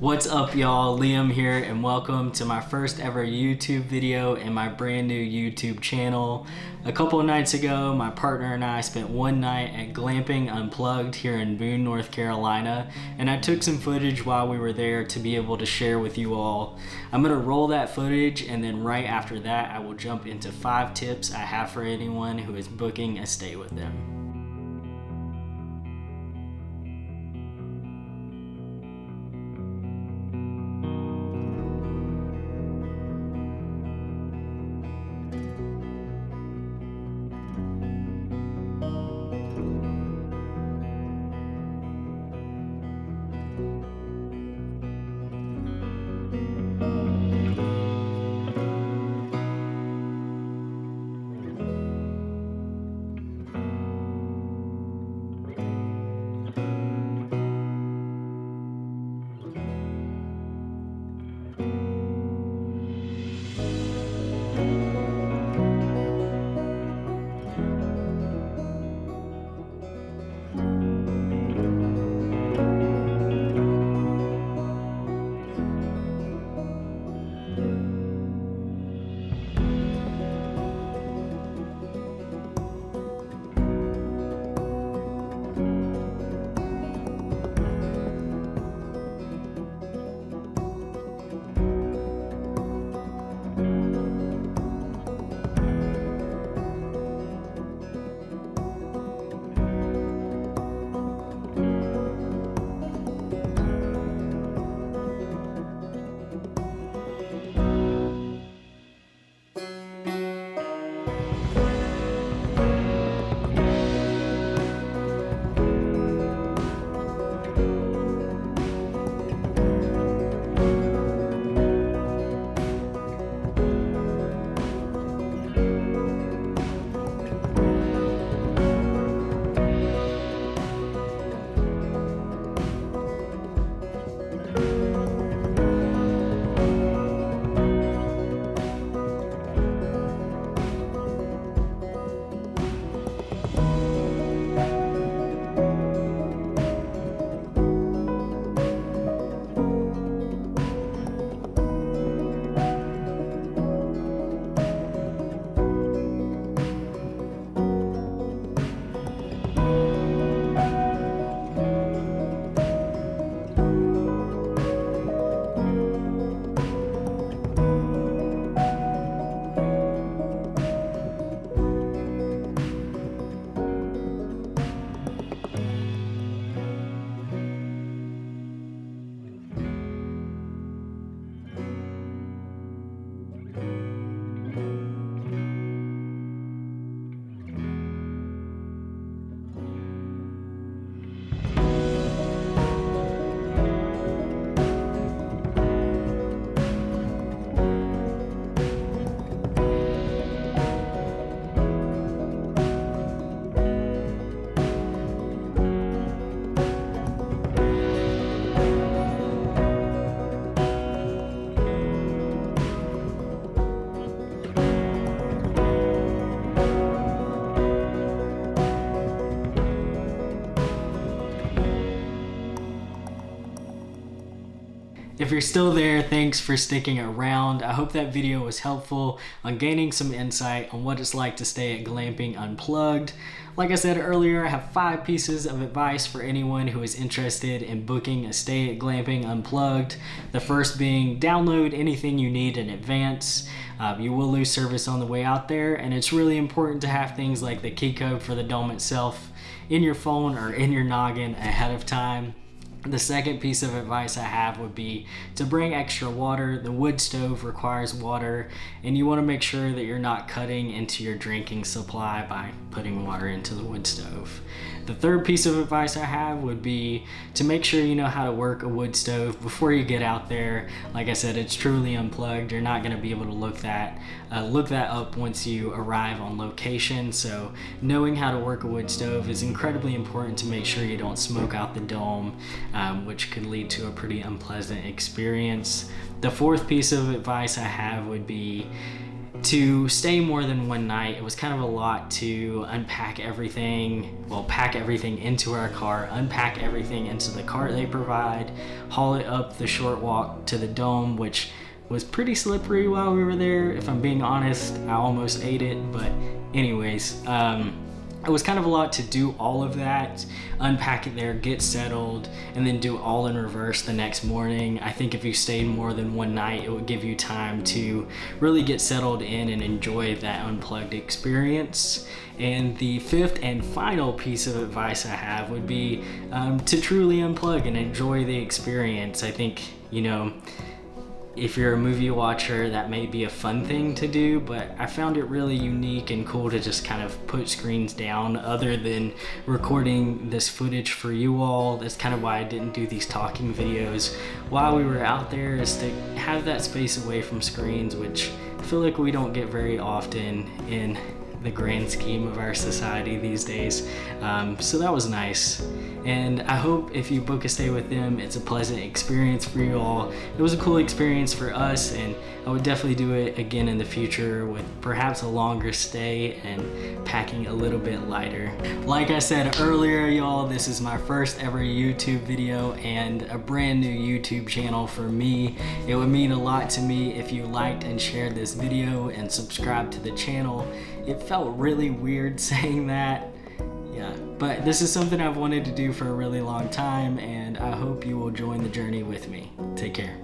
What's up, y'all? Liam here, and welcome to my first ever YouTube video and my brand new YouTube channel. A couple of nights ago, my partner and I spent one night at Glamping Unplugged here in Boone, North Carolina, and I took some footage while we were there to be able to share with you all. I'm gonna roll that footage, and then right after that, I will jump into 5 tips I have for anyone who is booking a stay with them. If you're still there, thanks for sticking around. I hope that video was helpful on gaining some insight on what it's like to stay at Glamping Unplugged. Like I said earlier, I have 5 pieces of advice for anyone who is interested in booking a stay at Glamping Unplugged. The first being download anything you need in advance. You will lose service on the way out there, and it's really important to have things like the key code for the dome itself in your phone or in your noggin ahead of time. The second piece of advice I have would be to bring extra water. The wood stove requires water, and you want to make sure that you're not cutting into your drinking supply by putting water into the wood stove. The third piece of advice I have would be to make sure you know how to work a wood stove before you get out there. Like I said, it's truly unplugged. You're not going to be able to look that up once you arrive on location. So knowing how to work a wood stove is incredibly important to make sure you don't smoke out the dome, which could lead to a pretty unpleasant experience. The fourth piece of advice I have would be to stay more than one night, it was kind of a lot to unpack everything, well, pack everything into our car, unpack everything into the cart they provide, haul it up the short walk to the dome, which was pretty slippery while we were there. If I'm being honest, I almost ate it, but anyways, it was kind of a lot to do all of that, unpack it there, get settled, and then do it all in reverse the next morning. I think if you stayed more than one night, it would give you time to really get settled in and enjoy that unplugged experience. And the fifth and final piece of advice I have would be to truly unplug and enjoy the experience. I think, you know, if you're a movie watcher, that may be a fun thing to do, but I found it really unique and cool to just kind of put screens down other than recording this footage for you all. That's kind of why I didn't do these talking videos while we were out there, is to have that space away from screens, which I feel like we don't get very often in the grand scheme of our society these days. So that was nice. And I hope if you book a stay with them, it's a pleasant experience for you all. It was a cool experience for us, and I would definitely do it again in the future with perhaps a longer stay and packing a little bit lighter. Like I said earlier, y'all, this is my first ever YouTube video and a brand new YouTube channel for me. It would mean a lot to me if you liked and shared this video and subscribed to the channel. It felt really weird saying that. Yeah, but this is something I've wanted to do for a really long time, and I hope you will join the journey with me. Take care.